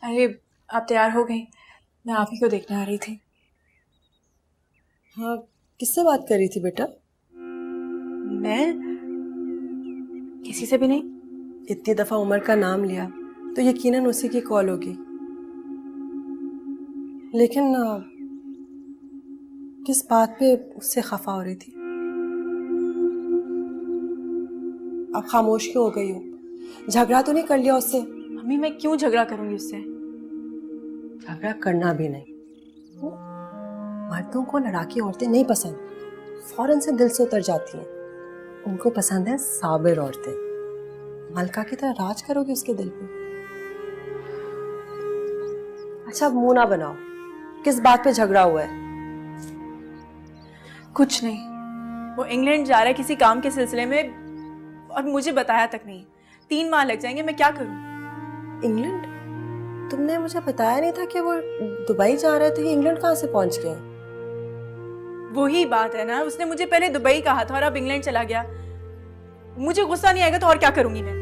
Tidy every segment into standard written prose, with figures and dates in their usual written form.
अरे आप तैयार हो गई? मैं आप ही को देखने आ रही थी। हाँ, किससे बात कर रही थी बेटा? मैं किसी से भी नहीं। इतनी दफा उमर का नाम लिया तो यकीनन उसी की कॉल होगी। लेकिन किस बात पे उससे खफा हो रही थी? अब खामोश क्यों हो गई हो? झगड़ा तो नहीं कर लिया उससे? मम्मी मैं क्यों झगड़ा करूंगी उससे? झगड़ा करना भी नहीं। मर्दों को लड़ाकी औरतें नहीं पसंद, फौरन से दिल से उतर जाती हैं। उनको पसंद है साबिर औरतें। मलका की तरह राज करोगे उसके दिल पे? अच्छा अब मुंह ना बनाओ, किस बात पे झगड़ा हुआ है? कुछ नहीं, वो इंग्लैंड जा रहा है किसी काम के सिलसिले में और मुझे बताया तक नहीं। 3 माह लग जाएंगे, मैं क्या करूं? इंग्लैंड? तुमने मुझे बताया नहीं था कि वो दुबई जा रहे थे? इंग्लैंड कहाँ से पहुंच गए? वही बात है ना, उसने मुझे पहले दुबई कहा था और अब इंग्लैंड चला गया। मुझे गुस्सा नहीं आएगा तो और क्या करूंगी मैं?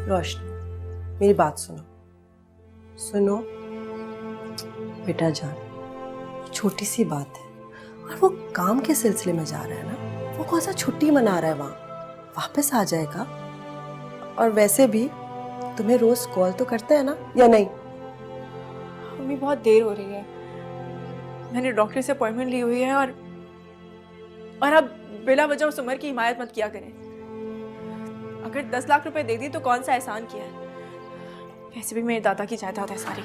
रोशनी, मेरी बात सुनो। सुनो बेटा जान, छोटी सी बात है और वो काम के सिलसिले में जा रहा है ना। वो कौन सा छुट्टी मना रहा है? वहां वापस आ जाएगा। और वैसे भी तुम्हें रोज कॉल तो करते हैं ना, या नहीं? मम्मी बहुत देर हो रही है, मैंने डॉक्टर से अपॉइंटमेंट ली हुई है और अब बिला वजह उस उम्र की हिमायत मत किया करें। अगर 10 लाख रुपए दे दी तो कौन सा एहसान किया है? वैसे भी मेरे दादा की जायदाद है सारी।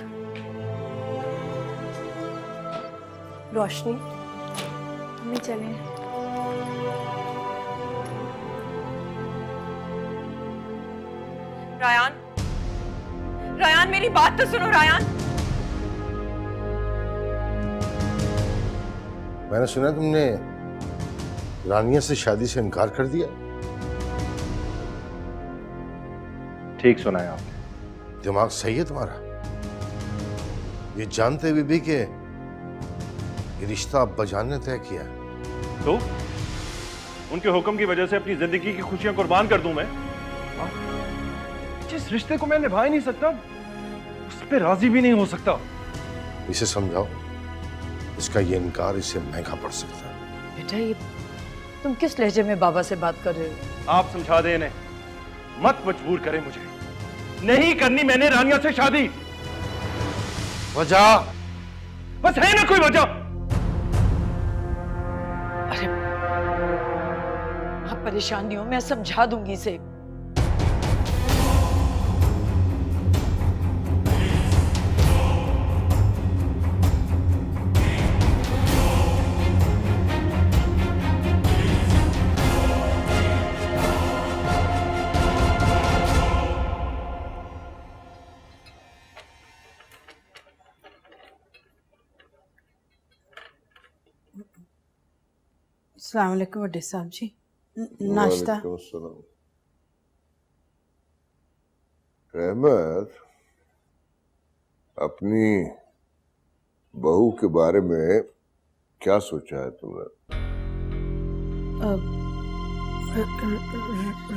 रोशनी, मम्मी चले। रायान, रायान मेरी बात तो सुनो रायान। मैंने सुना तुमने रानिया से शादी से इनकार कर दिया। ठीक सुना है आपने। दिमाग सही है तुम्हारा? ये जानते हुए भी कि ये रिश्ता अब्बा जान ने तय किया है। तो उनके हुक्म की वजह से अपनी जिंदगी की खुशियां कुर्बान कर दूं मैं? हाँ? जिस रिश्ते को मैं निभा ही नहीं सकता, उस पे राजी भी नहीं हो सकता। इसे समझाओ, इसका ये इनकार इससे महंगा पड़ सकता है। बेटा ये तुम किस लहजे में बाबा से बात कर रहे हो? आप समझा दें इन्हें, मत मजबूर करें मुझे। नहीं करनी मैंने रानिया से शादी। वजह? बस है ना कोई वजह? अरे आप परेशान नहीं हो, मैं समझा दूंगी इसे। अस्सलाम वालेकुम वड्डे साहब जी, नाश्ता। रहमत, अपनी बहू के बारे में क्या सोचा है तुमने?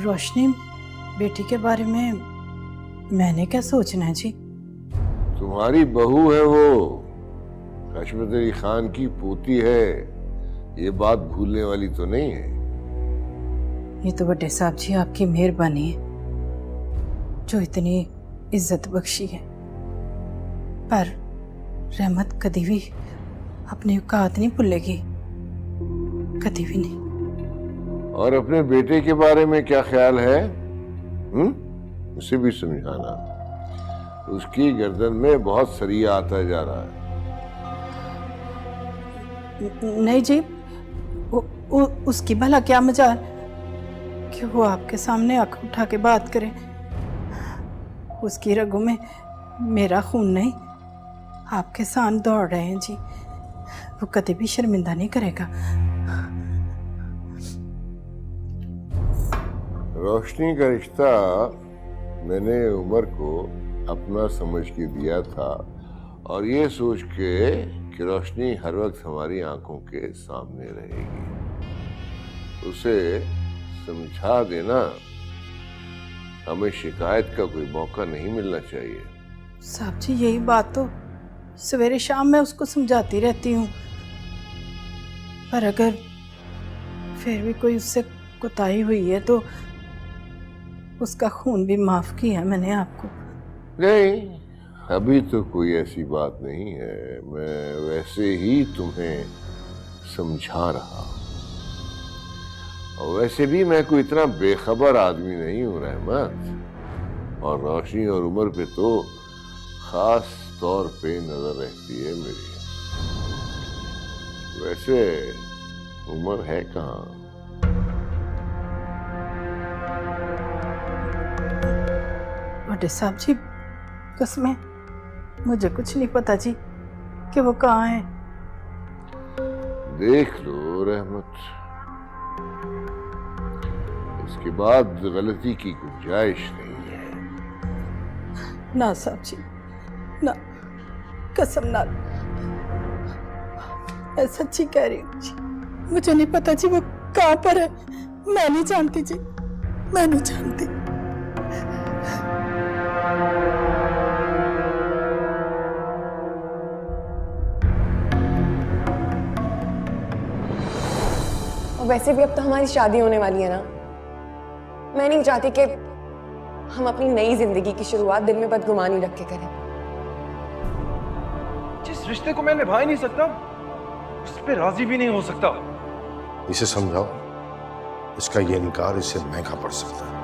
रोशनी बेटी के बारे में मैंने क्या सोचना है जी? तुम्हारी बहू है वो, हशमत अली खान की पोती है। ये बात भूलने वाली तो नहीं है? ये तो वड्डे साहब जी आपकी मेहरबानी है जो इतनी इज्जत बख्शी है, पर रहमत कभी भी अपनी औकात नहीं भूलेगी, कभी भी नहीं। और अपने बेटे के बारे में क्या ख्याल है? उसे भी समझाना। उसकी गर्दन में बहुत सरिया आता जा रहा है। नहीं जी, उसकी भला क्या मजाल कि वो आपके सामने आंख उठा के बात करे। उसकी रगों में मेरा खून नहीं, आपके साथ दौड़ रहे हैं जी। वो कभी भी शर्मिंदा नहीं करेगा। रोशनी का रिश्ता मैंने उमर को अपना समझ के दिया था, और ये सोच के कि रोशनी हर वक्त हमारी आंखों के सामने रहेगी। उसे समझा देना, हमें शिकायत का कोई मौका नहीं मिलना चाहिए। साहब जी यही बात तो सवेरे शाम मैं उसको समझाती रहती हूँ, पर अगर फिर भी कोई उससे कोताही हुई है तो उसका खून भी माफ किया मैंने आपको। नहीं, अभी तो कोई ऐसी बात नहीं है। मैं वैसे ही तुम्हें समझा रहा हूं। और वैसे भी मैं कोई इतना बेखबर आदमी नहीं हूं रहमत, और रोशनी और उमर पे तो खास तौर पे नजर रहती है मेरी। वैसे उमर है कहाँ? बड़े साहब जी कसमें मुझे कुछ नहीं पता जी कि वो कहाँ है। देख लो रहमत, इसके बाद गलती की गुंजाइश नहीं है। ना साहब जी ना, कसम ना, मैं सच्ची कह रही हूँ जी, मुझे नहीं पता जी वो कहाँ पर है। मैं नहीं जानती जी, मैं नहीं जानती। और वैसे भी अब तो हमारी शादी होने वाली है ना। मैं नहीं चाहती कि हम अपनी नई जिंदगी की शुरुआत दिल में बदगुमानी रख के करें। जिस रिश्ते को मैं निभा ही नहीं सकता, उस पे राजी भी नहीं हो सकता। इसे समझाओ, इसका ये इनकार इससे महंगा पड़ सकता है।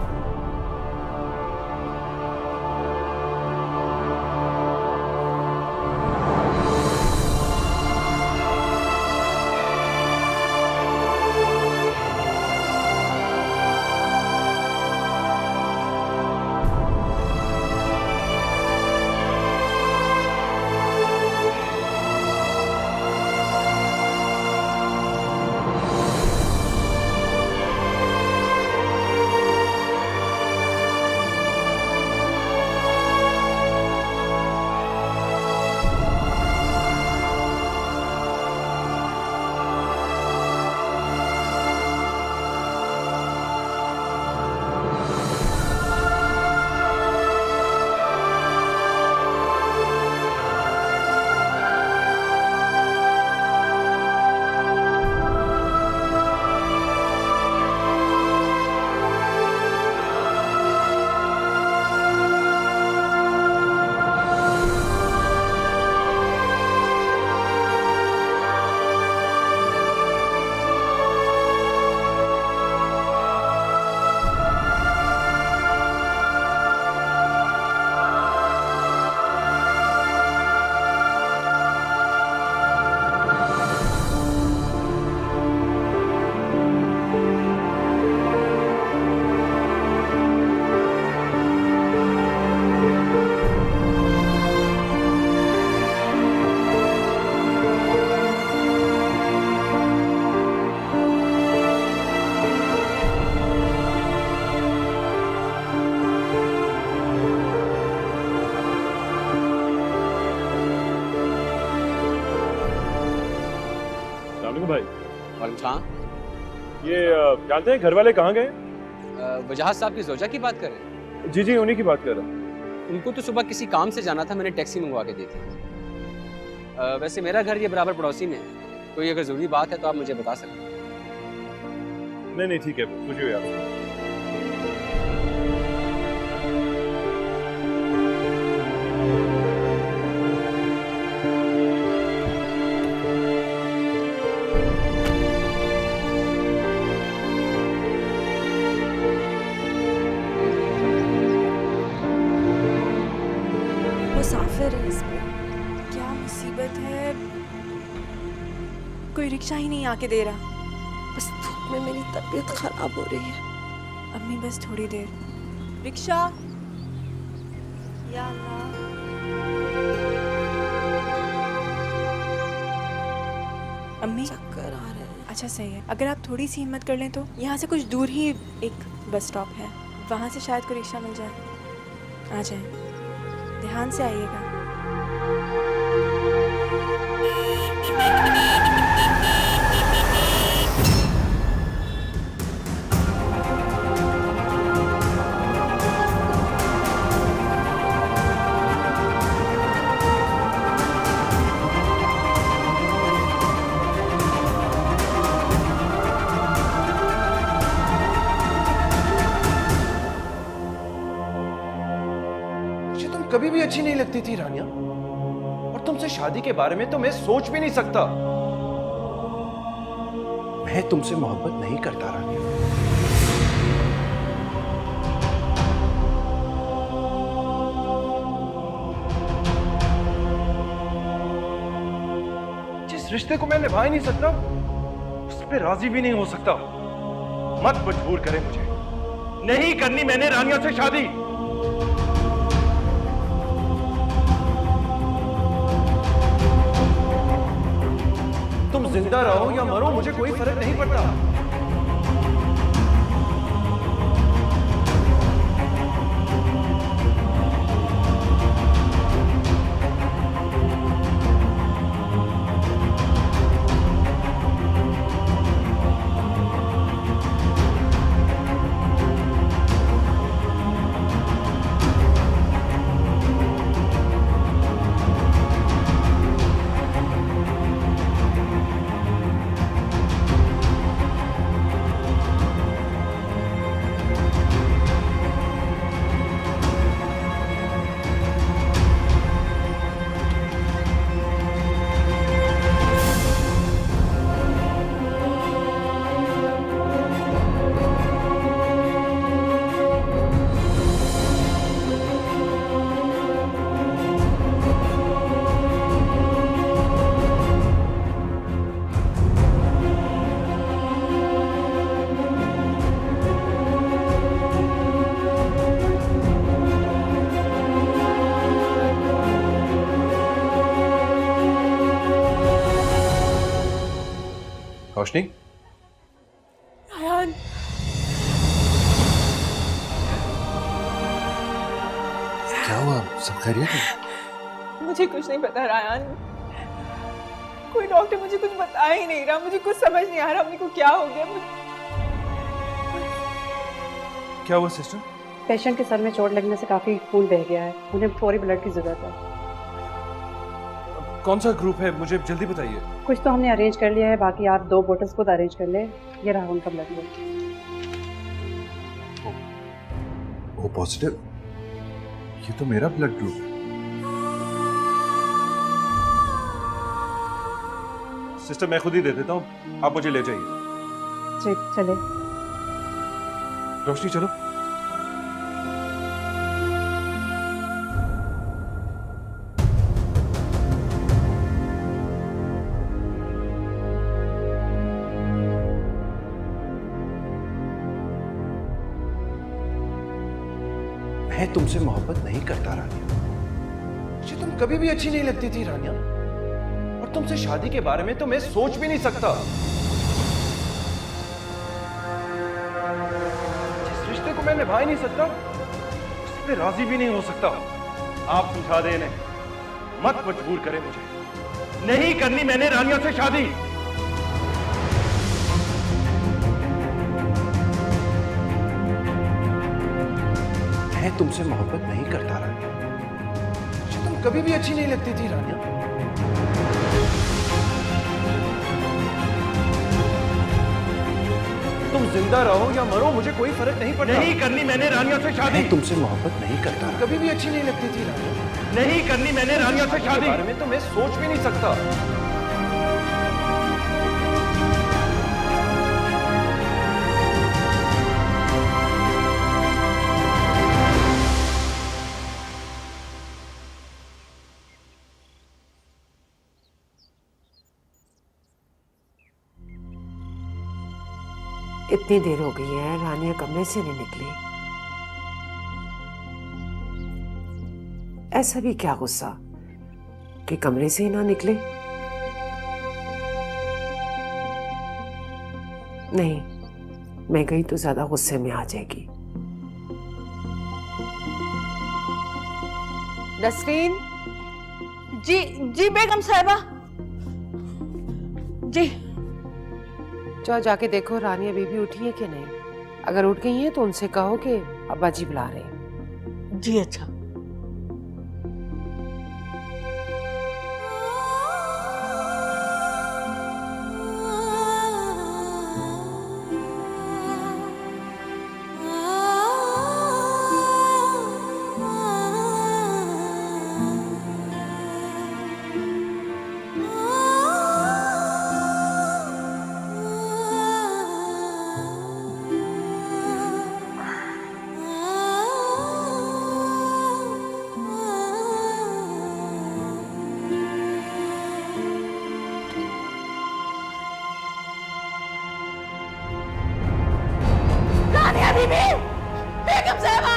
भाई वालेकुम सलाम। ये जानते हैं घर वाले कहाँ गए? वजाहत साहब की जोजा की बात कर रहे हैं? जी जी, उन्हीं की बात कर रहा हूँ। उनको तो सुबह किसी काम से जाना था, मैंने टैक्सी मंगवा के दी थी। वैसे मेरा घर ये बराबर पड़ोसी में है, कोई अगर ज़रूरी बात है तो आप मुझे बता सकते हैं। नहीं नहीं ठीक है, खुशी हुई आपसे। मुसाफिर है इसमें, क्या मुसीबत है। कोई रिक्शा ही नहीं आके दे रहा। बस धूप में मेरी तबीयत खराब हो रही है। अम्मी बस थोड़ी देर। रिक्शा, या अल्लाह। अम्मी चक्कर आ रहे हैं। अच्छा सही है, अगर आप थोड़ी सी हिम्मत कर लें तो यहाँ से कुछ दूर ही एक बस स्टॉप है, वहाँ से शायद कोई रिक्शा मिल जाए। आ जाए, ध्यान से आइएगा। कभी भी अच्छी नहीं लगती थी रानिया, और तुमसे शादी के बारे में तो मैं सोच भी नहीं सकता। मैं तुमसे मोहब्बत नहीं करता रानिया। जिस रिश्ते को मैं निभा ही नहीं सकता, उस पर राजी भी नहीं हो सकता। मत मजबूर करे मुझे, नहीं करनी मैंने रानिया से शादी। तुम जिंदा रहो या मरो, मुझे कोई फर्क नहीं पड़ता। रोशनी, रायान, क्या हुआ? सब खैरियत है? मुझे कुछ नहीं पता रायान। कोई डॉक्टर मुझे कुछ बता ही नहीं रहा, मुझे कुछ समझ नहीं आ रहा मेरे को क्या हो गया। क्या हुआ सिस्टर? पेशेंट के सर में चोट लगने से काफी खून बह गया है, उन्हें फौरी ब्लड की जरूरत है। कौन सा ग्रुप है, मुझे जल्दी बताइए। कुछ तो हमने अरेंज कर लिया है, बाकी आप 2 बोतल्स खुद अरेंज कर ले। ये रहा उनका ब्लड ग्रुप। ओ पॉजिटिव, ये तो मेरा ब्लड ग्रुप है। सिस्टर मैं खुद ही दे देता हूँ, आप मुझे ले जाइए। जी चले। रोशनी चलो। मैं तुमसे मोहब्बत नहीं करता रानिया, मुझे तुम कभी भी अच्छी नहीं लगती थी रानिया, और तुमसे शादी के बारे में तो मैं सोच भी नहीं सकता। जिस रिश्ते को मैं निभा ही नहीं सकता, उस पे राजी भी नहीं हो सकता। आप समझा दें इन्हें, मत मजबूर करें मुझे, नहीं करनी मैंने रानिया से शादी। मैं तुमसे मोहब्बत नहीं करता रानिया, मुझे तुम कभी भी अच्छी नहीं लगती थी रानिया। तुम जिंदा रहो या मरो, मुझे कोई फर्क नहीं पड़ता। नहीं करनी मैंने रानिया से शादी। मैं तुमसे मोहब्बत नहीं करता, कभी भी अच्छी नहीं लगती थी रानिया। नहीं करनी मैंने रानिया से शादी। बारे में तो मैं सोच भी नहीं सकता। इतनी देर हो गई है, रानिया कमरे से नहीं निकली। ऐसा भी क्या गुस्सा कि कमरे से ही ना निकले? नहीं, मैं गई तो ज्यादा गुस्से में आ जाएगी। नसरीन। जी जी बेगम साहिबा। जी जाओ जाके देखो रानिया बीबी उठी है कि नहीं। अगर उठ गई है तो उनसे कहो कि अब्बा जी बुला रहे हैं। जी अच्छा। बीबी, बेगम साहबा।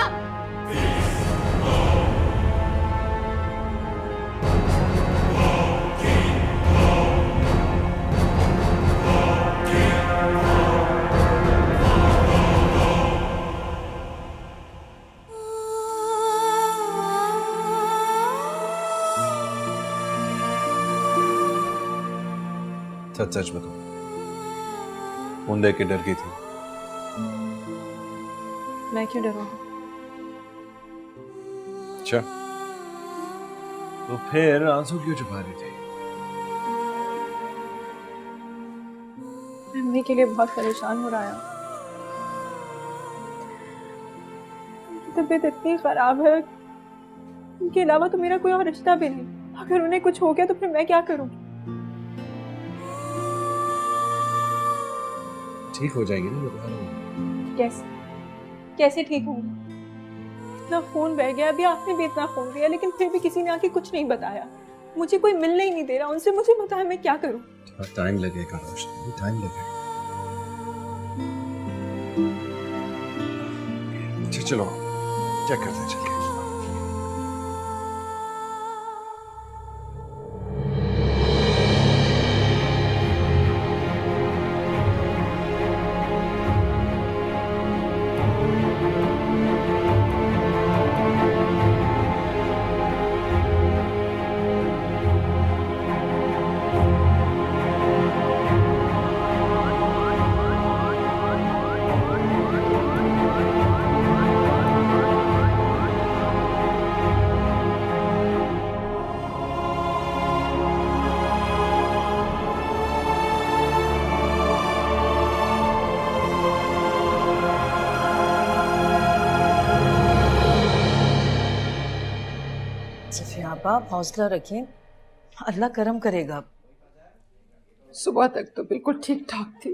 सच सच बताओ, फोन देख के डर गई थी? मैं क्यों डरूंगा? अच्छा, तो फिर आंसू क्यों छुपा रही थी? मैं अम्मी के लिए बहुत परेशान हो रहा है। उनकी तबीयत इतनी खराब है, उनके अलावा तो मेरा कोई और रिश्ता भी नहीं। अगर उन्हें कुछ हो गया तो फिर मैं क्या करूंगी? ठीक हो जाएगी ना, बता रहा हूँ। कैसे ठीक होंगी? इतना खून बह गया, अभी आपने भी इतना खून दिया, लेकिन फिर भी किसी ने आके कुछ नहीं बताया। मुझे कोई मिलने ही नहीं दे रहा उनसे। मुझे बताया मैं क्या करूं? टाइम लगेगा रोशनी, टाइम लगेगा। अच्छा चलो चेक करते हैं, चलिए। सफिया आप हौसला रखें, अल्लाह करम करेगा। सुबह तक तो बिल्कुल ठीक ठाक थी,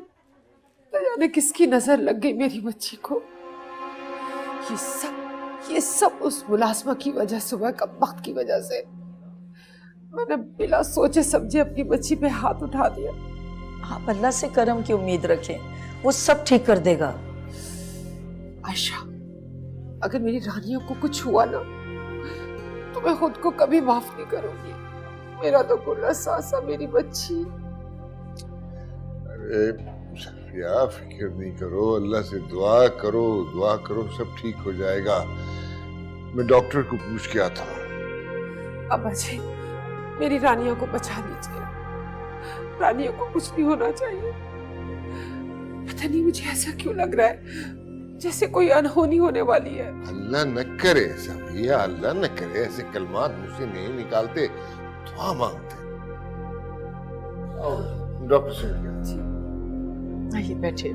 न जाने किसकी नजर लग गई मेरी बच्ची को। ये सब उस मुलाजमा की वजह, सुबह का वक्त की वजह से। मैंने बिना सोचे समझे अपनी बच्ची पे हाथ उठा दिया। आप अल्लाह से करम की उम्मीद रखें, वो सब ठीक कर देगा। आयशा, अगर मेरी रानियों को कुछ हुआ ना तो मैं खुद को कभी माफ नहीं करूंगी। मेरा तो गुल्ला सासा मेरी बच्ची। अरे सफिया, फिक्र नहीं करो, अल्लाह से दुआ करो, सब ठीक हो जाएगा। मैं डॉक्टर को पूछ के आता हूँ। अब्बा जी, मेरी रानियों को बचा लीजिए। रानियों को कुछ नहीं होना चाहिए। पता नहीं मुझे ऐसा क्यों लग रहा है जैसे कोई अनहोनी होने वाली है। अल्लाह न करे सफिया, अल्लाह न करे, ऐसे कलमात मुझसे नहीं निकालते, दुआ मांगते। डॉक्टर से आइए बैठे।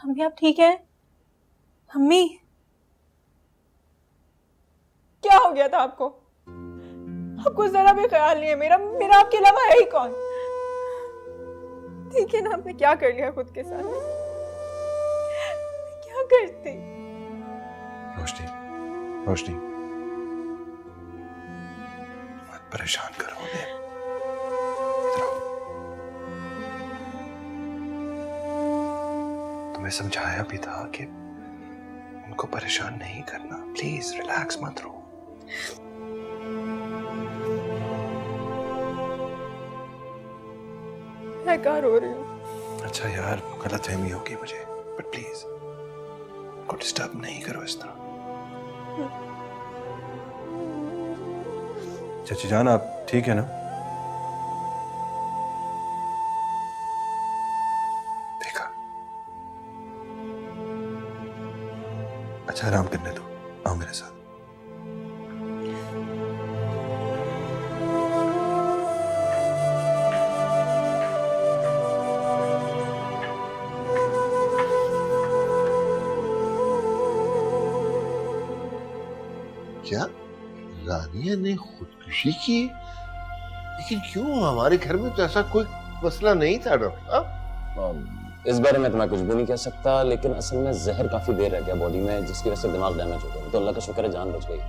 अम्मी आप ठीक है? अम्मी क्या हो गया था आपको? आपको जरा भी ख्याल नहीं है मेरा आपके अलावा है ही कौन? ठीक है ना, आपने क्या कर लिया खुद के साथ? क्या करती? रोशनी मत परेशान करो उन्हें। इधर आओ। तुम्हें समझाया भी था कि उनको परेशान नहीं करना। प्लीज रिलैक्स मत रहो। मैं कहाँ रो रही हूँ? अच्छा यार, गलतफहमी होगी मुझे, बट प्लीज को डिस्टर्ब नहीं करो इस तरह। चाची जान, आप ठीक है ना? देखा, अच्छा आराम करने दो, आओ मेरे साथ। क्या रानिया ने खुदकुशी की? लेकिन क्यों? हमारे घर में तो ऐसा कोई मसला नहीं था डॉक्टर साहब। इस बारे में तो मैं कुछ भी नहीं कह सकता, लेकिन असल में जहर काफी देर रह गया बॉडी में, जिसकी वजह से दिमाग डैमेज हो गया। तो अल्लाह का शुक्र है जान बच गई।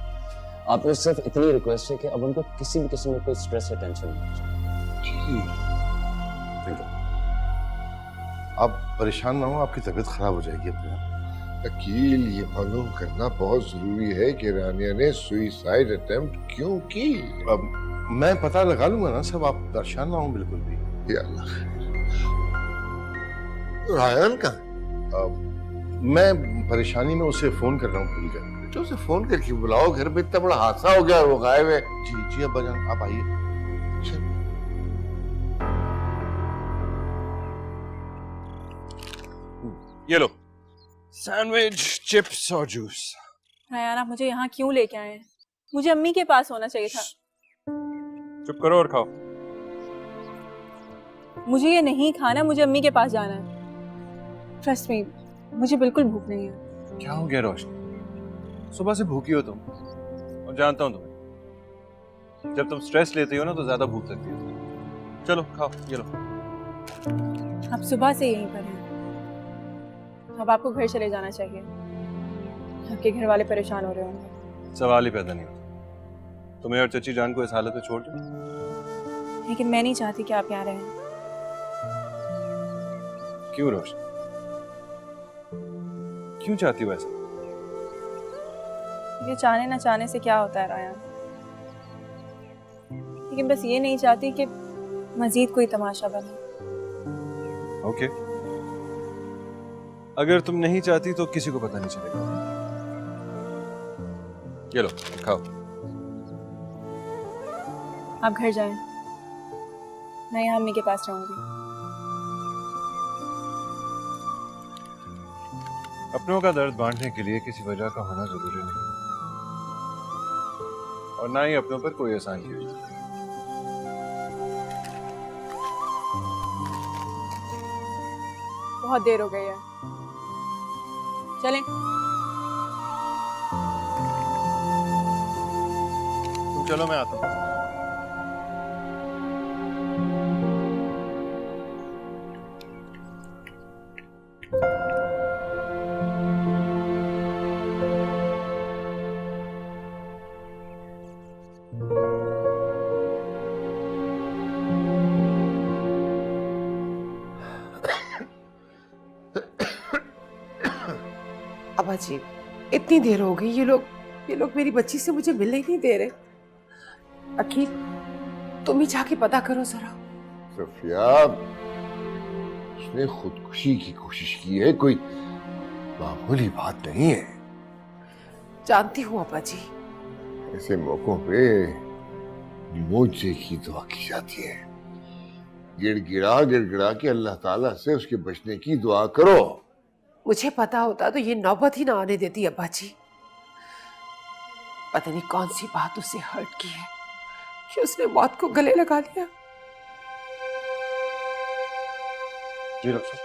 आपको सिर्फ इतनी रिक्वेस्ट है कि अब उनको किसी भी किस्म में कोई स्ट्रेस या टेंशन नहीं हो। आप परेशान ना हो, आपकी तबीयत खराब हो जाएगी अपने। वकील, ये मालूम करना बहुत जरूरी है कि रानिया ने सुइसाइड अटेम्प्ट क्यों की। अब मैं पता लगा लूंगा ना सब, आप परेशान ना हो बिल्कुल भी। या अल्लाह। रायन का मैं परेशानी में उसे फोन कर रहा हूँ भूल गया। तो उसे फोन करके बुलाओ, घर में इतना बड़ा हादसा हो गया, वो गायब है। जी जी अब्बा जान, आप आइए। ये लो सैंडविच, चिप्स और जूस। रायान, आप मुझे यहाँ क्यों लेके आए हैं? मुझे अम्मी के पास होना चाहिए था। चुप करो और खाओ। मुझे ये नहीं खाना, मुझे अम्मी के पास जाना है। ट्रस्ट मी, मुझे बिल्कुल भूख नहीं है। क्या हो गया रोशनी? सुबह से भूखी हो तुम, और जानता हूँ तुम्हें, जब तुम स्ट्रेस लेती हो ना तो ज्यादा भूख लगती है। चलो खाओ, ये लो। आप सुबह से यहीं पर हैं। अब आपको घर चले जाना चाहिए। आपके घर वाले परेशान हो रहे होंगे। सवाल ही पैदा नहीं होता। तुम्हें और चची जान को इस हालत में छोड़ दो। लेकिन मैं नहीं चाहती कि आप यहाँ रहें। क्यों रोशनी, क्यों चाहती हो ऐसा? ये चाहने ना चाहने से क्या होता है रायान, लेकिन बस ये नहीं चाहती कि मजीद कोई तमाशा बने। ओके, अगर तुम नहीं चाहती तो किसी को पता नहीं चलेगा। ये लो खाओ। आप घर जाएं, मैं यहाँ अम्मी के पास रहूंगी। अपनों का दर्द बांटने के लिए किसी वजह का होना जरूरी नहीं, और ना ही अपनों पर कोई एहसान किया। बहुत देर हो गई है, चलें। तुम चलो, मैं आता हूँ। अब्बा जी, इतनी देर हो गई, ये लोग मेरी बच्ची से मुझे मिलने ही नहीं दे रहे। अकील, तुम ही जाके पता करो जरा। सफिया, उसने खुदकुशी की कोशिश की है, कोई मामूली बात नहीं है। जानती हूँ अब्बा जी। ऐसे मौकों पे मुझसे की दुआ की जाती है। गिड़गिड़ा के अल्लाह ताला से उसके बचने की दुआ करो। मुझे पता होता तो ये नौबत ही ना आने देती अब्बा जी। पता नहीं कौन सी बात उसे हर्ट की है कि उसने मौत को गले लगा लिया। जी डॉक्टर।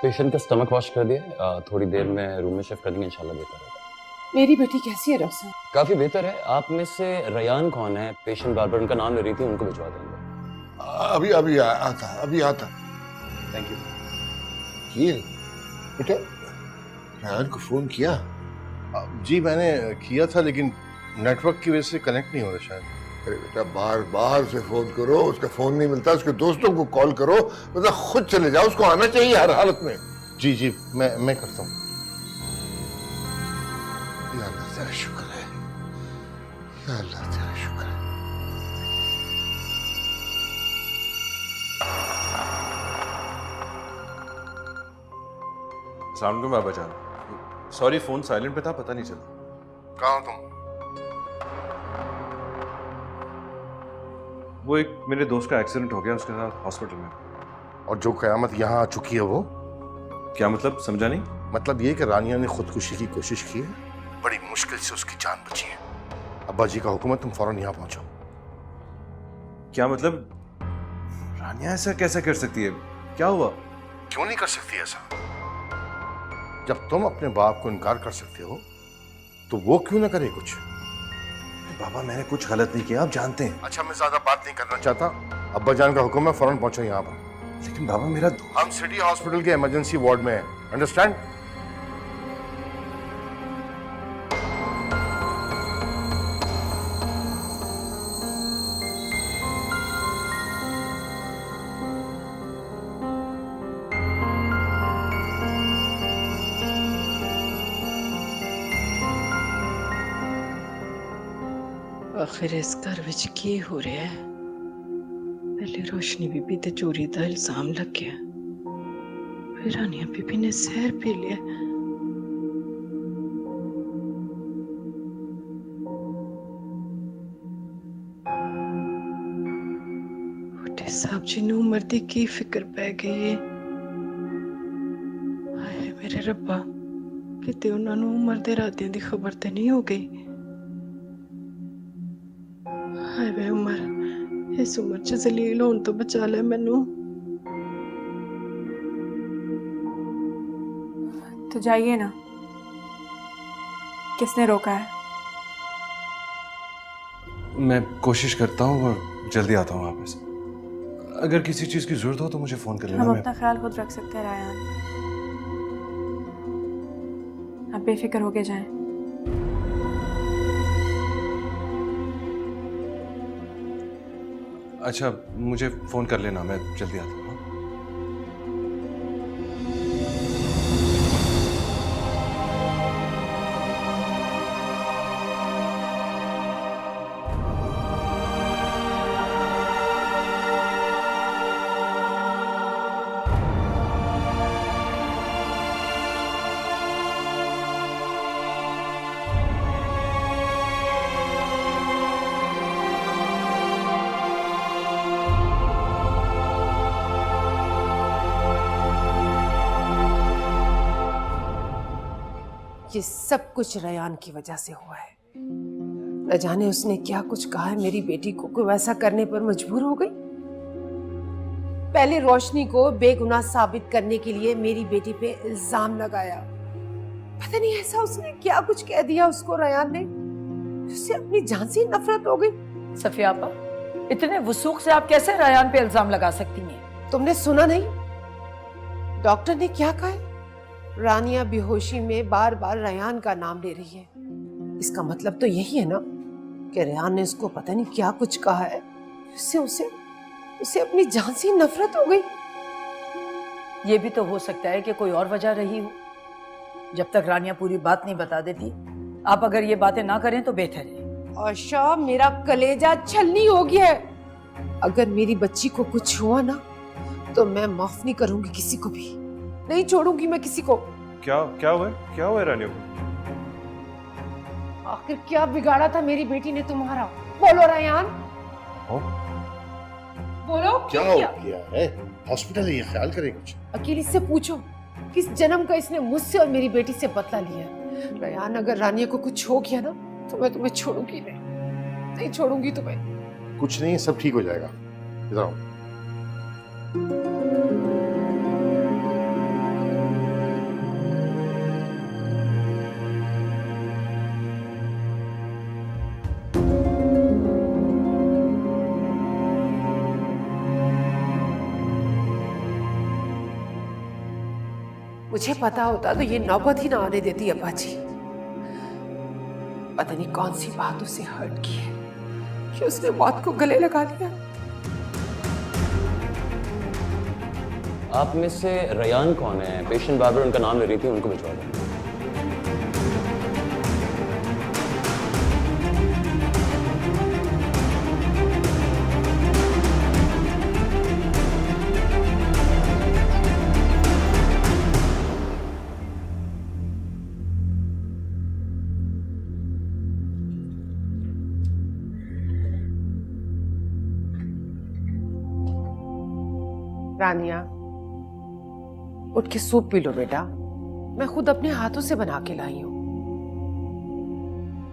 पेशेंट का स्टमक वॉश कर दिया, थोड़ी देर में रूम में शिफ्ट कर देंगे, इंशाल्लाह बेहतर होगा। मेरी बेटी कैसी है डॉक्टर साहब? काफी बेहतर है। आप में से रयान कौन है? पेशेंट बार बार उनका नाम ले रही थी, उनको भिजवा देंगे। अभी आता। Thank you. कील, बेटा रयान को फोन किया? जी मैंने किया था, लेकिन नेटवर्क की वजह से कनेक्ट नहीं हो रहा शायद। अरे बेटा, बार से फोन करो, उसका फोन नहीं मिलता, उसके दोस्तों को कॉल करो, मतलब खुद चले जाओ, उसको आना चाहिए हर हालत में। जी मैं करता हूँ। या अल्लाह तेरा शुक्र है, या अल्लाह तेरा शुक्र है। साउंड में बाबा जान, सॉरी फोन साइलेंट पे था, पता नहीं चला। कहाँ हो तुम? वो एक मेरे दोस्त का एक्सीडेंट हो गया, उसके साथ हॉस्पिटल में। और जो कयामत यहाँ आ चुकी है वो? क्या मतलब, समझा नहीं? मतलब ये कि रानिया ने खुदकुशी की कोशिश की है, बड़ी मुश्किल से उसकी जान बची है। अब्बा जी का हुक्म है, तुम फौरन यहाँ पहुंचो। क्या मतलब, रानिया ऐसा कैसे कर सकती है? क्या हुआ? क्यों नहीं कर सकती ऐसा? जब तुम अपने बाप को इनकार कर सकते हो तो वो क्यों ना करे कुछ? बाबा मैंने कुछ गलत नहीं किया, आप जानते हैं। अच्छा, मैं ज्यादा बात नहीं करना चाहता। अब्बा जान का हुक्म है, फौरन पहुंचो यहाँ पर। लेकिन बाबा मेरा हम सिटी हॉस्पिटल के इमरजेंसी वार्ड में हैं, अंडरस्टैंड? आखिर इस घर विच की हो रहा है? पहले रोशनी बीबी ते चोरी का इल्जाम लग गया, फिर रानिया बीबी ने जहर पी लिया। बुढ़े साहब जी ने उम्र दी की फिक्र पै गई है। हाय मेरे रब्बा, किते उन्होंने उम्र दे रातियों की खबर तो नहीं हो गई? हाय वे उमर, इस उम्र च जलील होने तो बचा ले मैनू। तो जाइए ना, किसने रोका है? मैं कोशिश करता हूँ और जल्दी आता हूँ वापस। अगर किसी चीज की जरूरत हो तो मुझे फोन कर लेना। हम अपना ख्याल खुद रख सकते हैं रायान, आप बेफिक्र होके जाएं। अच्छा, मुझे फोन कर लेना, मैं जल्दी आता हूँ। ये सब कुछ रयान की वजह से हुआ है। न जाने उसने क्या कुछ कहा है मेरी बेटी को वैसा करने पर मजबूर हो गई। पहले रोशनी को बेगुनाह साबित करने के लिए मेरी बेटी पे इल्जाम लगाया। पता नहीं ऐसा उसने क्या कुछ कह दिया उसको रयान ने, उससे अपनी जान से नफरत हो गई। सफिया आपा, इतने वसूख से आप कैसे रयान पे इल्जाम लगा सकती हैं? तुमने सुना नहीं? डॉक्टर ने क्या कहा है? रानिया बेहोशी में बार बार रयान का नाम ले रही है। इसका मतलब तो यही है ना कि रयान ने उसको पता नहीं क्या कुछ कहा है, उससे उसे उसे अपनी जान से नफरत हो गई। ये भी तो हो सकता है कि कोई और वजह रही हो। जब तक रानिया पूरी बात नहीं बता देती, आप अगर ये बातें ना करें तो बेहतर है। आशा, मेरा कलेजा छलनी हो गया है। अगर मेरी बच्ची को कुछ हुआ ना तो मैं माफ नहीं करूंगी किसी को भी, नहीं छोड़ूंगी मैं किसी को। क्या हुआ रानिया को? आखिर क्या बिगाड़ा था मेरी बेटी ने तुम्हारा? बोलो रयान, बोलो क्या हो गया है? हॉस्पिटल है, ये ख्याल करे कुछ। अकेली से पूछो किस जन्म का इसने मुझसे और मेरी बेटी से बदला लिया। रयान, अगर रानिया को कुछ हो गया ना तो मैं तुम्हें छोड़ूंगी नहीं छोड़ूंगी तुम्हें। कुछ नहीं, सब ठीक हो जाएगा। इधर आओ। मुझे पता होता तो ये नौबत ही ना आने देती अब्बा जी। पता नहीं कौन सी बात उसे हर्ट की है कि उसने मौत को गले लगा लिया। आप में से रयान कौन है? पेशेंट बार-बार उनका नाम ले रही थी, उनको भिजवा दो। रानिया, उठ के सूप पी लो बेटा, मैं खुद अपने हाथों से बना के लाई हूं।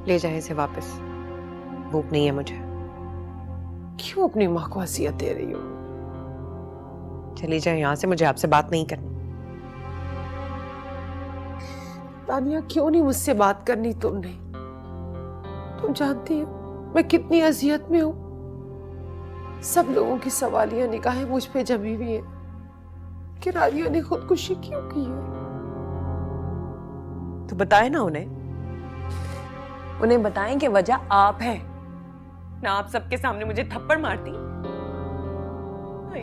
ले जाए इसे वापस, भूख नहीं है मुझे। क्यों अपनी माँ को अजियत दे रही हो? चली जाए यहाँ से, मुझे आपसे बात नहीं करनी। रानिया, क्यों नहीं मुझसे बात करनी तुमने? तुम जानती हो मैं कितनी अजियत में हूं। सब लोगों की सवालिया निगाहें मुझ पे जमी हुई है। कि रानिया ने खुदकुशी क्यों की है। तो बताए ना उन्हें बताएं कि वजह आप है ना। आप सबके सामने मुझे थप्पड़ मारती,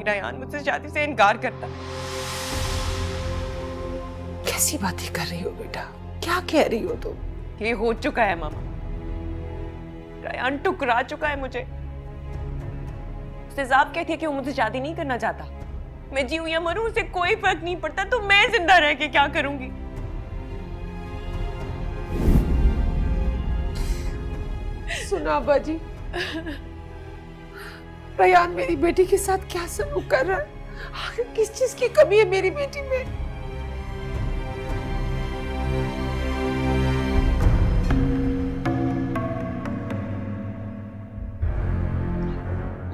रायान मुझसे शादी से इनकार करता। कैसी बातें कर रही हो बेटा, क्या कह रही हो तुम? ये हो चुका है मामा, रायान ठुकरा चुका है मुझे। उसे साफ कहती है कि वो मुझसे शादी नहीं करना चाहता। मैं जीऊं या मरूं उसे कोई फर्क नहीं पड़ता, तो मैं जिंदा रह के क्या करूंगी? सुना बाजी, रायान मेरी बेटी के साथ क्या सलूक कर रहा है? आखिर किस चीज की कमी है मेरी बेटी में?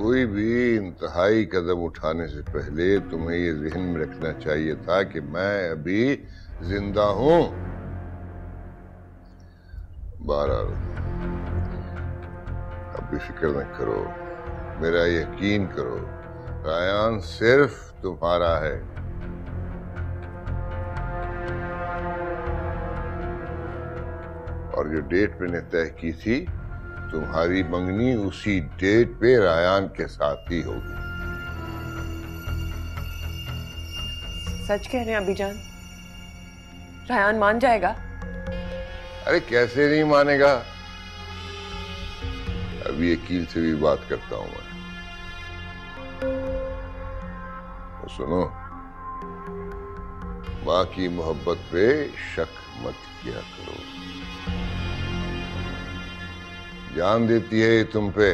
कोई भी इंतहाई कदम उठाने से पहले तुम्हें ये जहन में रखना चाहिए था कि मैं अभी जिंदा हूं। बहरहाल अब भी फिक्र न करो, मेरा यकीन करो, रायान सिर्फ तुम्हारा है। और जो डेट मैंने तय की थी, तुम्हारी मंगनी उसी डेट पे रायान के साथ ही होगी। सच कह रहे हैं अभिजान? रायान मान जाएगा? अरे कैसे नहीं मानेगा? अभी वकील से भी बात करता हूं मैं। तो सुनो, मां की मोहब्बत पे शक मत किया करो। जान देती है ये तुम पे।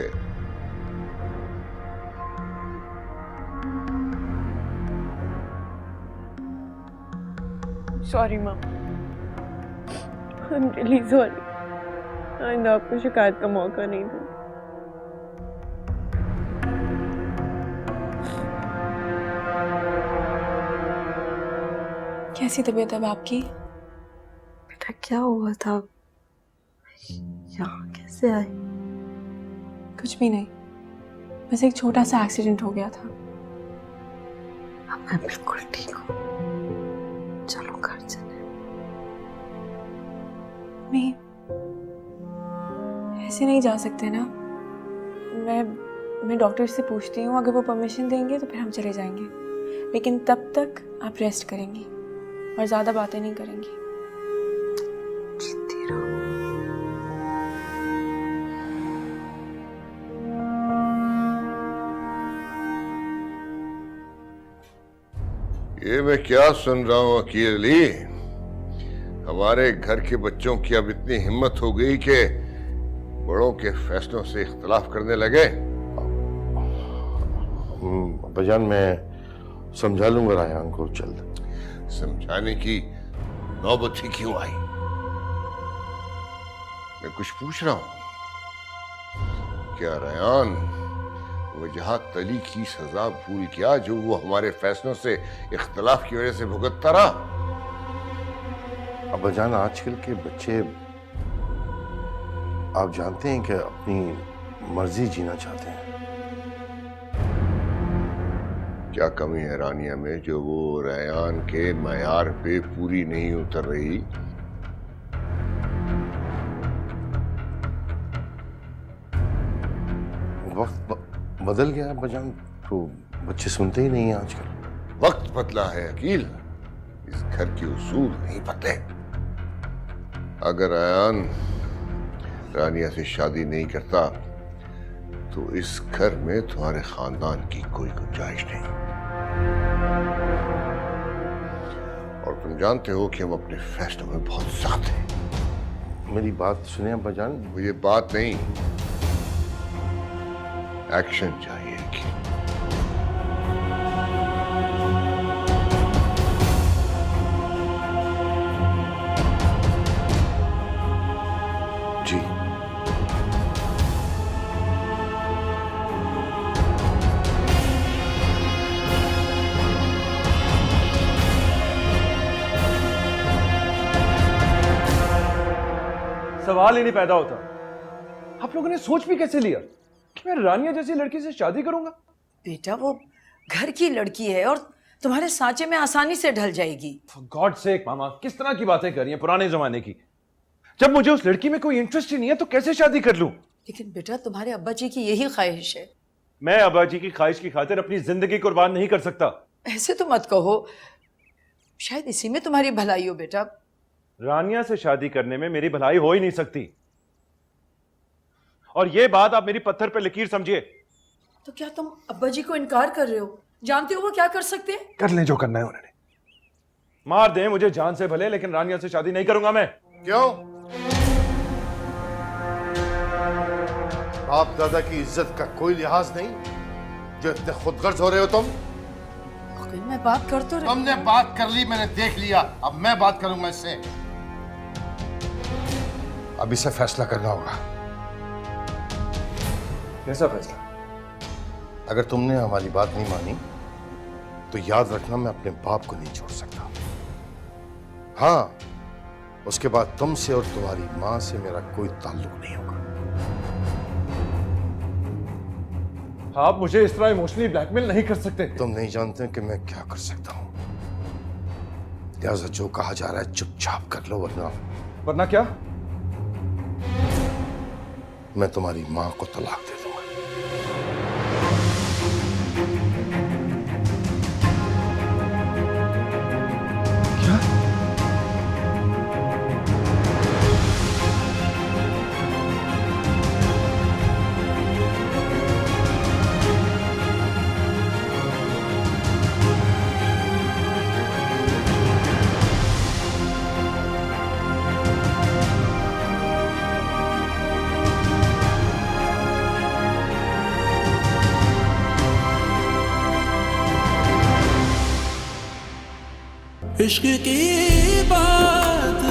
सॉरी माँ, आई एम रियली सॉरी। आइंदा आपको शिकायत का मौका नहीं दूं। कैसी तबीयत है अब आपकी? बेटा क्या हुआ था? यहाँ कैसे आई? कुछ भी नहीं, बस एक छोटा सा एक्सीडेंट हो गया था। अब मैं बिल्कुल ठीक हूँ, चलो घर चले। नहीं, ऐसे नहीं जा सकते ना। मैं डॉक्टर से पूछती हूँ, अगर वो परमिशन देंगे तो फिर हम चले जाएंगे, लेकिन तब तक आप रेस्ट करेंगी और ज़्यादा बातें नहीं करेंगी। जीती रहो। ये मैं क्या सुन रहा हूं वकील अली? हमारे घर के बच्चों की अब इतनी हिम्मत हो गई कि बड़ों के फैसलों से इख्तलाफ करने लगे। अब्बाजान मैं समझा लूंगा रायान को जल्द। समझाने की नौबत ही क्यों आई? मैं कुछ पूछ रहा हूं, क्या रायान वजह तली की सजा भूल गया जो वो हमारे फैसलों से इख्तलाफ की वजह से भुगतता रहा? अब्बाजान आजकल के बच्चे आप जानते हैं कि अपनी मर्जी जीना चाहते हैं। क्या कमी है रानिया में जो वो रायान के मयार पे पूरी नहीं उतर रही? वक्त बदल गया है अब्बाजान, तो बच्चे सुनते ही नहीं हैं आजकल। वक्त बदला है अकील, इस घर के उसूल नहीं बदले। अगर रायान रानिया से शादी नहीं करता तो इस घर में तुम्हारे खानदान की कोई गुंजाइश नहीं। और तुम जानते हो कि हम अपने फैसलों में बहुत सख्त हैं। मेरी बात सुने अब्बाजान। मुझे बात नहीं, एक्शन चाहिए। जी सवाल ही नहीं पैदा होता। आप लोगों ने सोच भी कैसे लिया कि मैं रानिया जैसी लड़की से शादी करूंगा? बेटा वो घर की लड़की है और तुम्हारे सांचे में आसानी से ढल जाएगी। गॉड सेक मामा, किस तरह की बातें कर रही हैं, पुराने जमाने की। जब मुझे उस लड़की में कोई इंटरेस्ट ही नहीं है तो कैसे शादी कर लूं? लेकिन बेटा तुम्हारे अब्बा जी की यही ख्वाहिश है। मैं अब्बा जी की ख्वाहिश की खातिर अपनी जिंदगी कुर्बान नहीं कर सकता। ऐसे तो मत कहो, शायद इसी में तुम्हारी भलाई हो बेटा। रानिया से शादी करने में मेरी भलाई हो ही नहीं सकती, और ये बात आप मेरी पत्थर पे लकीर समझिए। तो क्या तुम अब्बा जी को इनकार कर रहे हो? जानते हो वो क्या कर सकते हैं? कर लें जो करना है उन्होंने, मार दें मुझे जान से भले, लेकिन रानिया से शादी नहीं करूंगा मैं। क्यों? बाप दादा की इज्जत का कोई लिहाज नहीं जो इतने खुदगर्ज हो रहे हो तुम? मैं बात कर तो रही। तुमने बात कर ली, मैंने देख लिया, अब मैं बात करूंगा इससे। अब इसे फैसला करना होगा। कैसा फैसला? अगर तुमने हमारी बात नहीं मानी तो याद रखना मैं अपने बाप को नहीं छोड़ सकता। हाँ, उसके बाद तुमसे और तुम्हारी मां से मेरा कोई ताल्लुक नहीं होगा। आप मुझे इस तरह इमोशनली ब्लैकमेल नहीं कर सकते। तुम नहीं जानते कि मैं क्या कर सकता हूं, लिहाजा जो कहा जा रहा है चुपचाप कर लो, वरना क्या? मैं तुम्हारी मां को तलाक दे दूंगा। क्या? इश्क की बात